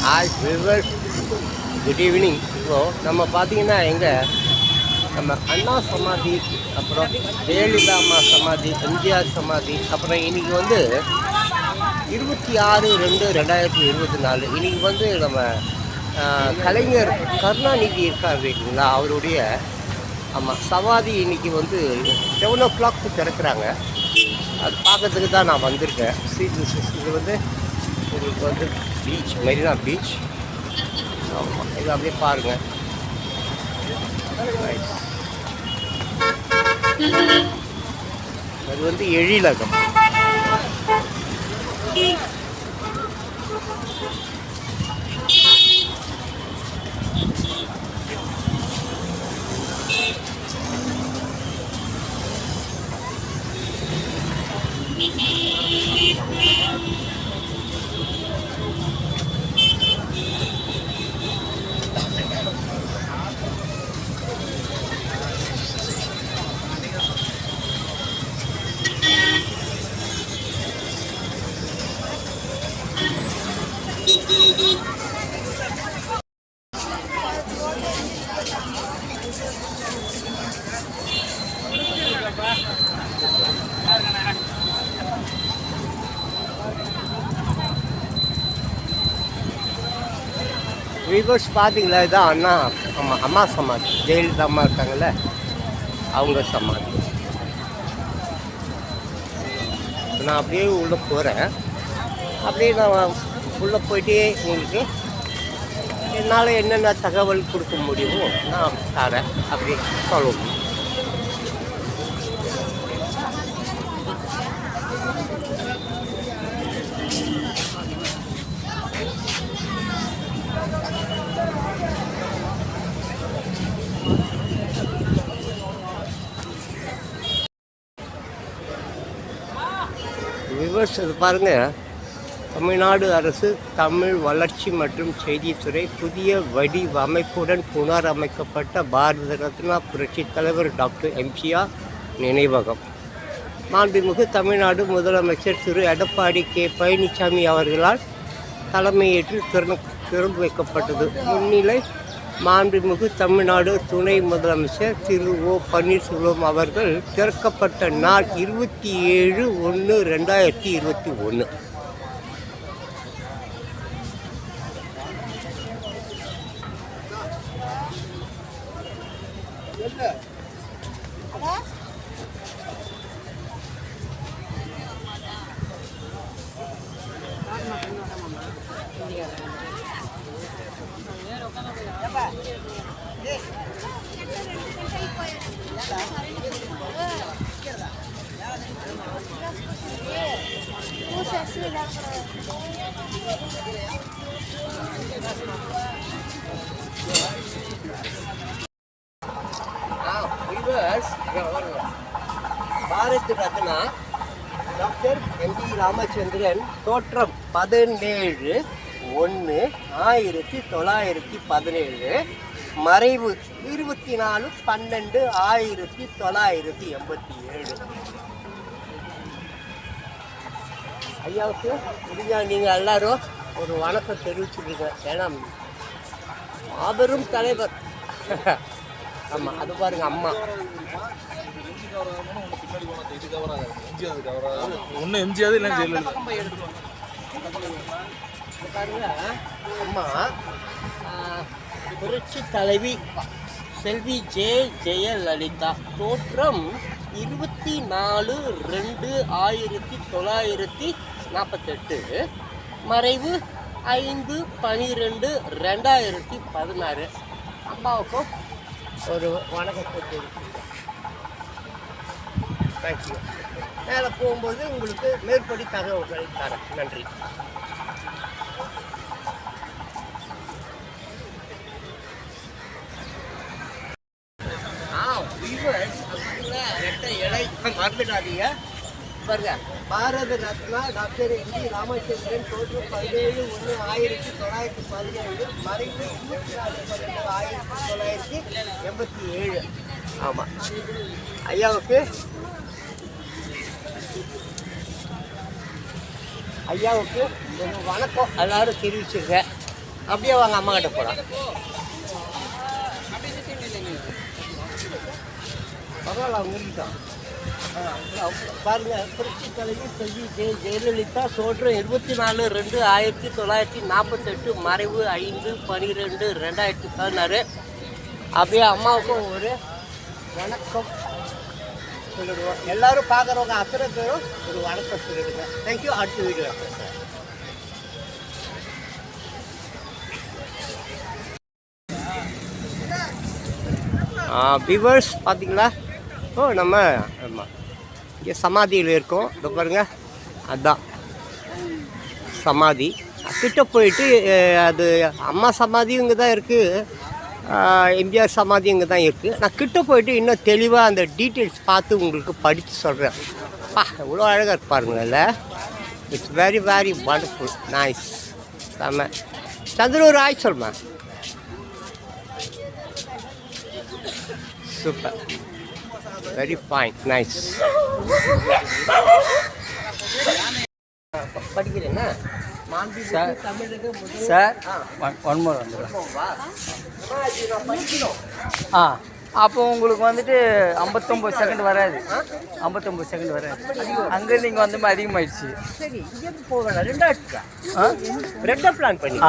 Hi viewers, good evening. இப்போது நம்ம பார்த்தீங்கன்னா நம்ம அண்ணா சமாதி, அப்புறம் ஜெயலலிதா அம்மா சமாதி, எம்ஜிஆர் சமாதி, அப்புறம் இன்றைக்கி 26/2/2024 இன்றைக்கி நம்ம கலைஞர் கருணாநிதி இருக்கார் இல்லைங்களா, அவருடைய சமாதி இன்றைக்கி 7 o'clock திறக்கிறாங்க. அது பார்க்கறதுக்கு தான் நான் வந்திருக்கேன். இது உங்களுக்கு பீச், மெரினா பீச். ஆமாம், இது அப்படியே பாருங்கள். அது எழிலகம். விவர்ஸ் பார்த்தீங்களா, இதுதான் அம்மா சமாதி. ஜெயலலிதா அம்மா இருக்காங்கல்ல, அவங்க சமாதி. நான் அப்படியே உள்ளே போகிறேன். அப்படியே நான் உள்ளே போயிட்டே உங்களுக்கு என்னால் என்னென்ன தகவல் கொடுக்க முடியுமோ நான் தரேன். அப்படி சொல்லணும். விவர்ஸ், இது பாருங்கள். தமிழ்நாடு அரசு தமிழ் வளர்ச்சி மற்றும் செய்தித்துறை புதிய வடிவமைப்புடன் புனரமைக்கப்பட்ட பாரத ரத்னா புரட்சித் தலைவர் டாக்டர் எம்ஜிஆர் நினைவகம். மாண்புமிகு தமிழ்நாடு முதலமைச்சர் திரு எடப்பாடி கே பழனிசாமி அவர்களால் தலைமையேற்று திறந்து வைக்கப்பட்டது. முன்னிலை மாண்புமிகு தமிழ்நாடு துணை முதலமைச்சர் திரு ஓ பன்னீர்செல்வம் அவர்கள். திறக்கப்பட்ட நாள் 27/1/2021. பாரத் ரத்னா டாக்டர் எம்.ஜி. ராமச்சந்திரன் தோற்றம் 17/1/1917. மறைவு 24/12/1987. ஐயாவுக்கு முடிஞ்சா நீங்கள் எல்லாரும் ஒரு வணக்கம் தெரிவிச்சுருங்க. ஏன்னா மாபெரும் தலைவர். ஆமாம், அது பாருங்கள். அம்மா ஒன்றும் எம்ஜிஆர் இல்லை ஜெயலலிதா பாருங்க. அம்மா புரட்சி தலைவி செல்வி ஜெயலலிதா. தோற்றம் 24/2/1948. மறைவு 5/12/2016. அம்மாவுக்கும் ஒரு வணக்கத்தை தெரிவிக்கிறேன். தேங்க்யூ. மேலே போகும்போது உங்களுக்கு மேற்படி தகவல்களை தரேன். நன்றி. ரெட்டை இலை மறந்துடாதீங்க. பாருங்க, பாரத ரத்னா டாக்டர் எம்.ஜி. ராமச்சந்திரன் தோற்றம் 17/1/1917. மறைவு 24/12/1987. ஆமாம், ஐயாவுக்கு வணக்கம் எல்லாரும் தெரிவிச்சுருங்க. அப்படியே வாங்க, அம்மா கிட்ட போகலாம். பரவாயில்ல, அவங்க இருக்கிட்டான். பாருங்க, புரட்சி தலைவி செல்வி ஜெயலலிதா தோற்றம் 24/2/1948, மறைவு 5/12/2016. அப்படியே அம்மாவுக்கும் ஒரு வணக்கம் சொல்லிடுவோம். எல்லாரும் பார்க்குறவங்க அத்தனை பேரும் ஒரு வணக்கம் சொல்லிடுங்க. தேங்க்யூ. அடுத்த வீடியோ சார். விவர்ஸ் பார்த்தீங்களா? நம்ம ஆமாம் இங்கே சமாதியில் இருக்கோம். இதை பாருங்கள், அதுதான் சமாதி. கிட்ட போயிட்டு அது அம்மா சமாதியும் இங்கே தான் இருக்குது, எம்ஜிஆர் சமாதி இங்கே தான் இருக்குது. நான் கிட்ட போயிட்டு இன்னும் தெளிவாக அந்த டீட்டெயில்ஸ் பார்த்து உங்களுக்கு படித்து சொல்கிறேன். எவ்வளோ அழகாக இருக்கு பாருங்கள். இல்லை, it's very very wonderful, nice. செம்ம. சந்திர ஒரு ஆய் சொல்லுமா. Super, very fine, nice. படிக்கிறேன்னா சார் ஒன் மோர் வந்துடும். அப்போ உங்களுக்கு வந்துட்டு 59 செகண்ட் வராது. 59 செகண்ட் வராது. அங்கேருந்து இங்கே வந்தோமே அதிகமாகிடுச்சு. சரி, இங்கேருந்து போவேன். ரெண்டாக பிளான் பண்ணி.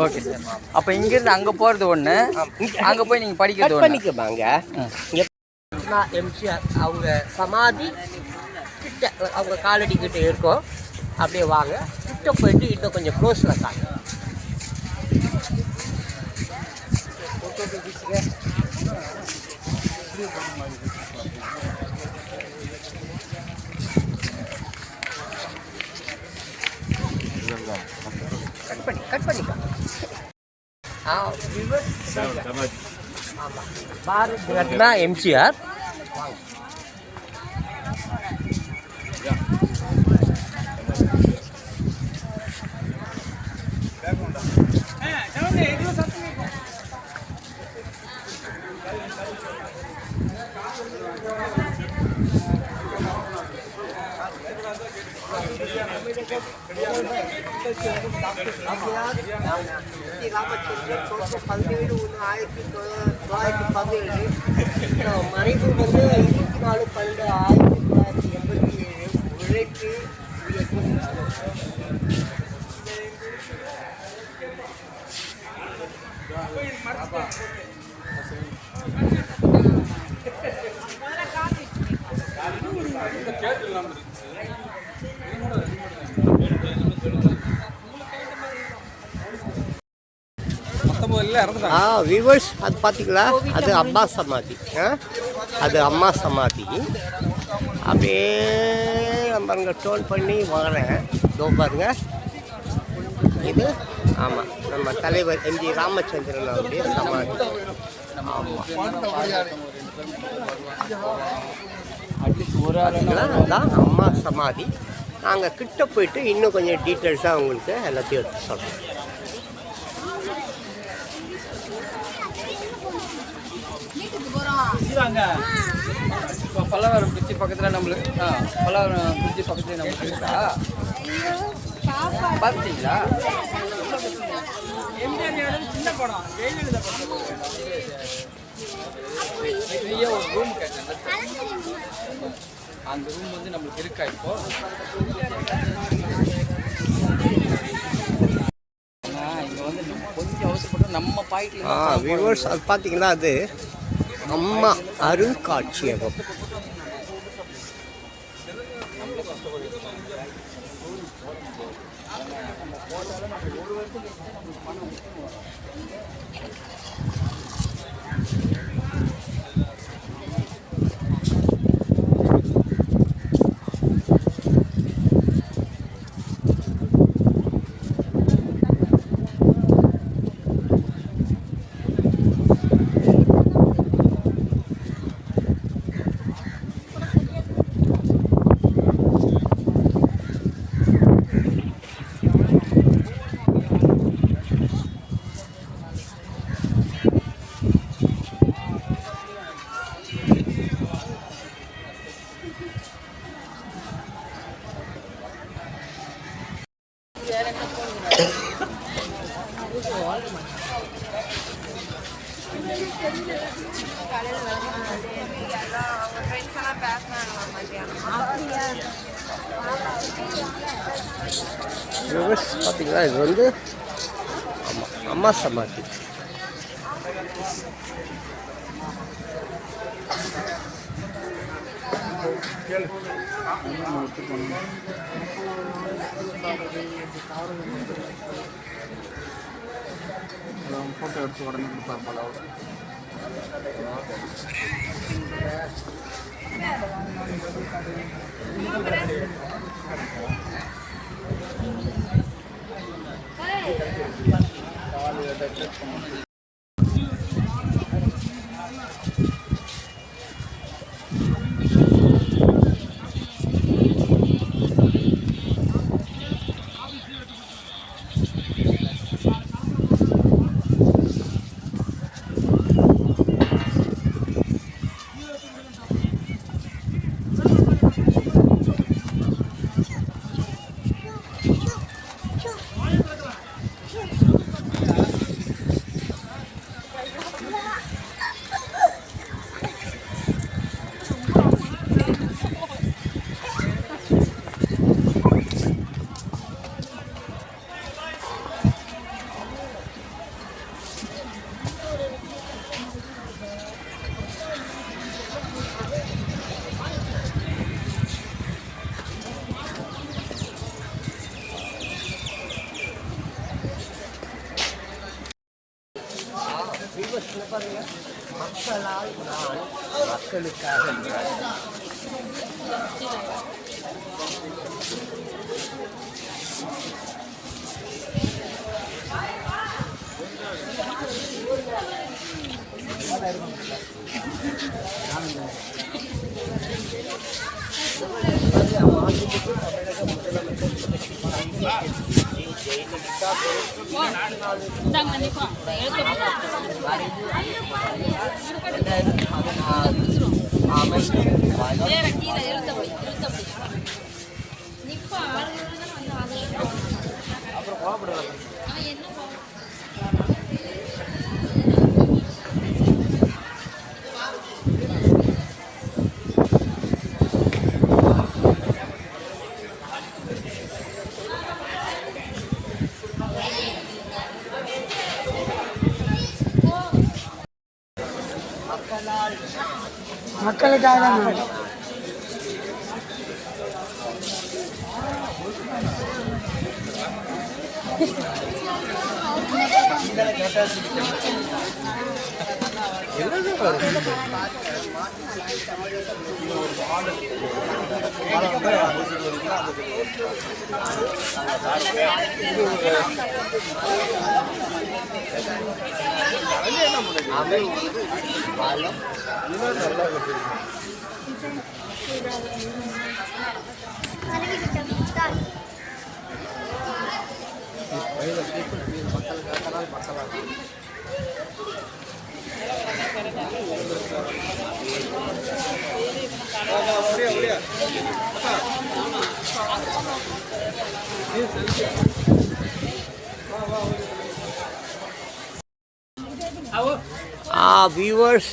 Okay sir. அப்போ இங்கேருந்து அங்கே போகிறது ஒன்று, அங்கே போய் நீங்கள் படிக்கிறது பண்ணிக்கோங்க. எம்ஜிஆர் அவங்க சமாதி கிட்ட, அவங்க காலடி கிட்ட இருக்கோம். அப்படியே வாங்க, கிட்ட போயிட்டு இன்னும் கொஞ்சம் க்ளோஸில் காங்க. கட் பண்ணிக்கோ. ஆமாம், பாரத் ரத்னா எம்ஜிஆர். ராமச்சந்திரன் தோற்றம் 17/1/1917. மறைவு வந்து 24/12/1987. உழைப்பு வியூவர்ஸ், அது பார்த்தீங்களா? அது அம்மா சமாதி. அது அம்மா சமாதி. அப்படியே பாருங்க, டோன் பண்ணி வரேன். இதோ பாருங்க, இது ஆமாம் நம்ம தலைவர் எம்ஜி ராமச்சந்திரன் அவருடைய சமாதி. ஆமாம், அதுதான் அம்மா சமாதி. நாங்கள் கிட்ட போயிட்டு இன்னும் கொஞ்சம் டீட்டெயில்ஸாக உங்களுக்கு எல்லாத்தையும் எடுத்து சொல்கிறோம். பல்லவரம் பிரிட்ஜி பக்கத்தில் நம்மளுக்கு பல்லவரம் பிரிட்ஜி பக்கத்தில் நம்மளுக்கு இருக்கா? பார்த்தீங்களா? சின்ன படம் பெரிய ஒரு ரூம் கேட்டேன். அந்த ரூம் வந்து நம்மளுக்கு இருக்கா இப்போ? இங்கே வந்து கொஞ்சம் அவசரப்பட்டு நம்ம பாயிண்ட்ல வியூவர்ஸ், அது பார்த்தீங்களா? அது அம்மா அருங்காட்சியகம். பார்த்தீங்களா, இது வந்து அம்மா சமாதி. ஃபோட்டோ எடுத்து உடனே கொடுப்பார் போல அவர். மக்களால் நான் மக்களுக்காக மக்களுக்காக தான். வியூவர்ஸ்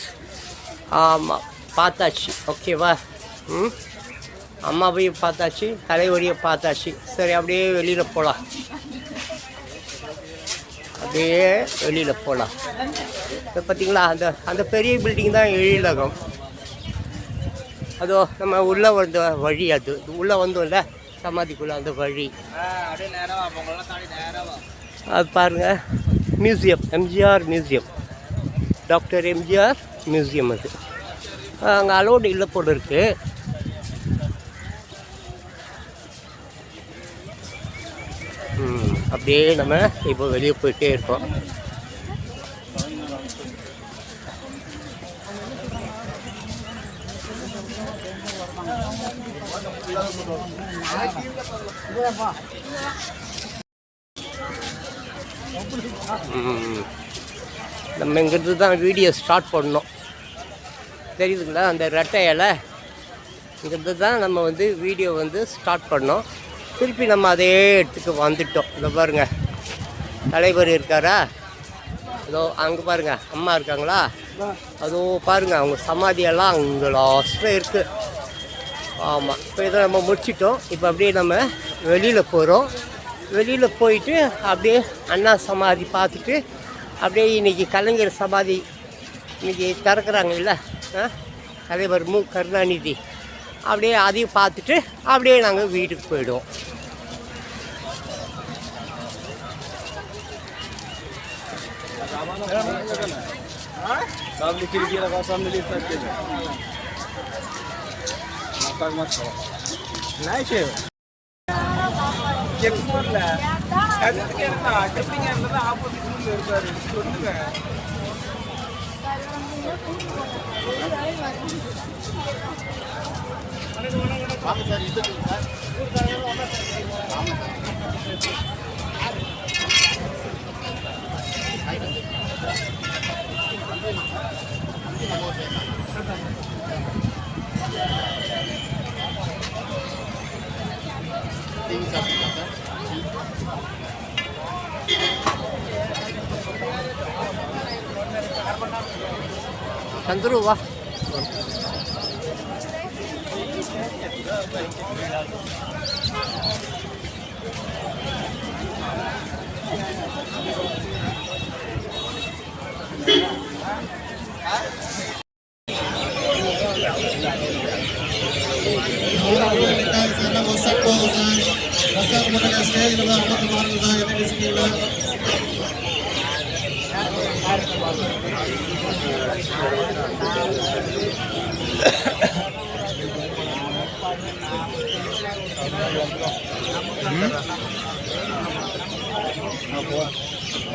பார்த்தாச்சு, ஓகேவா? அம்மாவையும் பார்த்தாச்சு, தலைவரியை பார்த்தாச்சு. சரி, அப்படியே வெளியில் போகலாம். அப்படியே வெளியில் போகலாம். இப்போ பார்த்தீங்களா, அந்த பெரிய பில்டிங் தான் எழிலகம். அதோ நம்ம உள்ளே வந்த வழி, அது உள்ளே வந்தோம்ல சமாதிக்குள்ளே, அந்த வழி அது பாருங்கள். Museum, MGR museum, doctor MGR museum. அது அங்கே அலோடு இல்லை போல இருக்குது. அப்படியே நம்ம இப்போ வெளியே போயிட்டே இருக்கோம். நம்ம இங்கிருந்து தான் வீடியோ ஸ்டார்ட் பண்ணோம், தெரியுதுங்களா? அந்த ரெட்டை இலை இங்கிருந்து தான் நம்ம வந்து வீடியோ வந்து ஸ்டார்ட் பண்ணோம். திருப்பி நம்ம அதே இடத்துக்கு வந்துட்டோம். இதை பாருங்கள், தலைவர் இருக்காரா? அதோ அங்கே பாருங்கள், அம்மா இருக்காங்களா? அதோ பாருங்கள், அவங்க சமாதியெல்லாம் அங்கே லாஸ்ட்டில் இருக்குது. ஆமாம், இப்போ இதை நம்ம முடிச்சிட்டோம். இப்போ அப்படியே நம்ம வெளியில் போகிறோம். வெளியில் போயிட்டு அப்படியே அண்ணா சமாதி பார்த்துட்டு அப்படியே இன்றைக்கி கலைஞர் சமாதி இன்றைக்கி திறக்கிறாங்கல்ல, தலைவர் மு கருணாநிதி, அப்படியே அதையும் பார்த்துட்டு அப்படியே நாங்கள் வீட்டுக்கு போயிடுவோம். சந்துரு வா.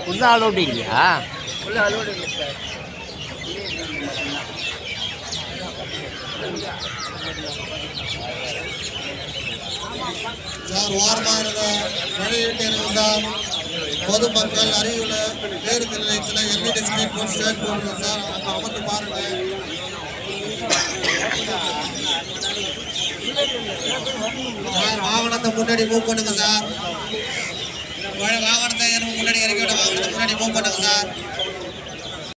உள்ள அலோடு இல்லையா? உள்ள அலோடு இல்லை சார். சார் ஓரமாக வெளியிட்டு இருந்தால் பொதுமக்கள் அருகில் பேருந்து நிலையத்தில் எல்இடி ஸ்கிரீன் போர்டு ஸ்டேட் போடுங்க சார், அங்கே அமர்ந்து பாருங்க. சார் வாகனத்தை முன்னாடி மூவ் பண்ணுங்க சார். வாகனத்தை முன்னாடி இறக்கி விட வாகனத்தை முன்னாடி மூவ் பண்ணுங்க சார்.